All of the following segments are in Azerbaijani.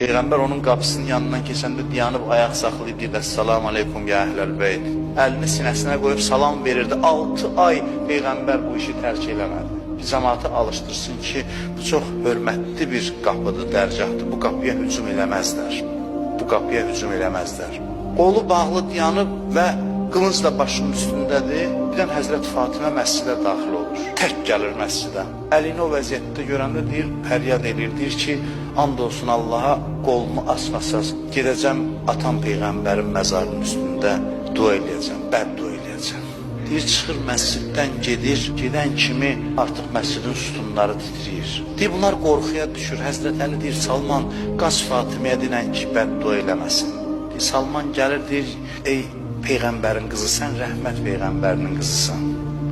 Peyğəmbər onun qapısının yanından keçəndə dayanıb ayaq saxlayıb deyirdi: "Əssalamu aleykum ya əhləl beyt." Əlini sinəsinə qoyub salam verirdi. 6 ay Peyğəmbər bu işi tərk eləmədi. Cəmaatı alışdırsın ki, bu çox hörmətli bir qapıdır, dərgahdır. Bu qapıya hücum eləməzlər. Bu qapıya hücum eləməzlər. Qolu bağlı dayanıb və qılınc da başının üstündədir. Birdən Həzrət Fatimə məscidə daxil olur. Tək gəlir məscidə. Əlini o vəziyyətdə görəndə deyir, fəryad edir. Deyir ki, and olsun Allaha, qolumu asmasaz gedəcəm atam Peyğəmbərin məzarının üstündə dua eləyəcəm, bəddua eləyəcəm. Deyir, çıxır məsciddən gedir, gedən kimi artıq məscidin sütunları titriyir. Deyir, bunlar qorxuya düşür. Həzrət Əli deyir, Salman, qaç Fatiməyə dinən ki, bəddua eləməsin. Deyir, Salman gəlir, deyir, ey Peyğəmbərin qızı, sən rəhmət Peyğəmbərinin qızısan.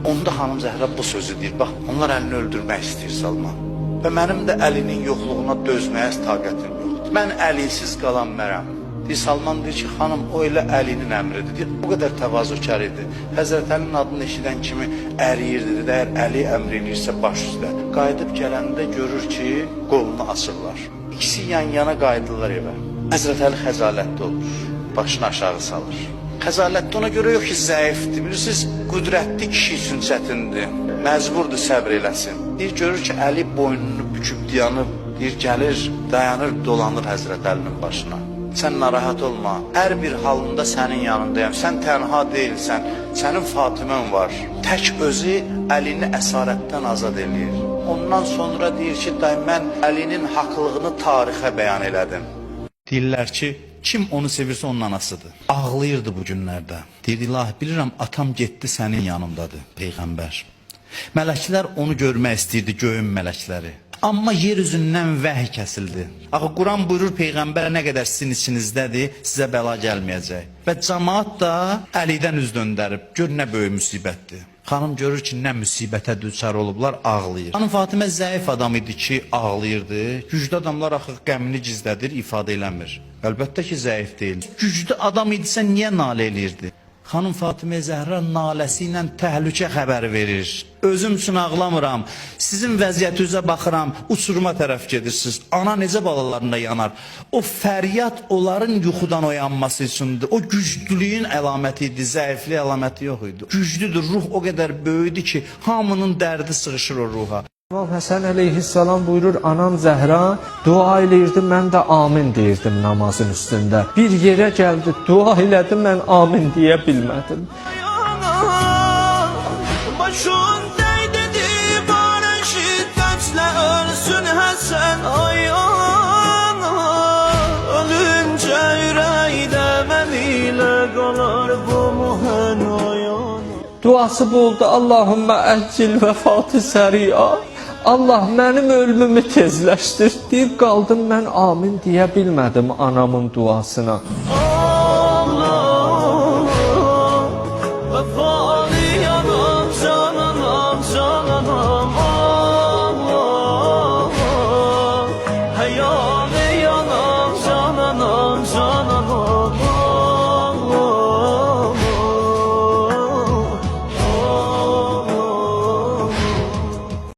Onda xanım Zəhra bu sözü deyir, bax, onlar əlini öldürmək istəyir Salman. Və mənim də Əlinin yoxluğuna dözməyə taqətim yoxdur. Mən Əlisiz qalan mərəm. Deyir, Salman deyir ki, xanım, o elə Əlinin əmridir. Deyir, bu qədər təvazökar idi. Həzrət Əlinin adını eşidən kimi əriyirdi. Deyir, əgər Əli əmr eləyirsə baş üstə. Qayıdıb gələndə görür ki, qolunu açırlar. İkisi yan-yana qayıdırlar evə. Həzrət Əli xəcalətli olur, başını aşağı salır. Xəzalətdə ona görə yox ki, zəifdir. Bilirsiniz, qüdrətli kişi üçün çətindir. Məcburdur səbr eləsin. Deyir, görür ki, Əli boynunu büküb dayanıb, deyir, gəlir, dayanır, dolanır Həzrət Əlinin başına. Sən narahat olma, hər bir halında sənin yanındayım, sən tənha deyilsən, sənin Fatimən var. Tək özü Əlini əsarətdən azad eləyir. Ondan sonra deyir ki, mən Əlinin haqlığını tarixə bəyan elədim. Deyirlər ki, kim onu sevirsə onun anasıdır. Ağlayırdı bu günlərdə. Deyirdi, ilahi, bilirəm, atam getdi sənin yanındadır, Peyğəmbər. Mələklər onu görmək istəyirdi, göyün mələkləri. Amma yer üzündən vəhy kəsildi. Axı, Quran buyurur, Peyğəmbər nə qədər sizin içinizdədir, sizə bəla gəlməyəcək. Və cəmaat da Əlidən üz döndərib, gör nə böyük müsibətdir. Xanım görür ki, nə müsibətə düçar olublar, ağlayır. Xanım Fatimə zəif adam idi ki, ağlayırdı. Güclü adamlar axı qəmini gizlədir, ifadə eləmir. Əlbəttə ki, zəif deyil. Güclü adam idisə niyə nalə eləyirdi? Xanım Fatimə Zəhra naləsi ilə təhlükə xəbəri verir. Özüm üçün ağlamıram, sizin vəziyyətinizə baxıram, uçuruma tərəf gedirsiniz. Ana necə balalarında yanar? O fəryad onların yuxudan oyanması üçündür. O güclülüyün əlaməti idi, zəiflik əlaməti yox idi. Güclüdür, ruh o qədər böyüdür ki, hamının dərdi sığışır o ruha. İmam Həsən əleyhissalam buyurur, anam Zəhra dua eləyirdi, mən də amin deyirdim namazın üstündə. Bir yerə gəldi, dua elədi, mən amin deyə bilmədim. Başın dəydi divara şiddətlə ölsün Həsən ayana. Ölüncə ürəkdə mən ilə qalar bu mühən ayana. Duası bu oldu, Allahümmə əhcil vəfatı səri'a. Allah mənim ölümümü tezləşdir deyib qaldım, mən amin deyə bilmədim anamın duasına.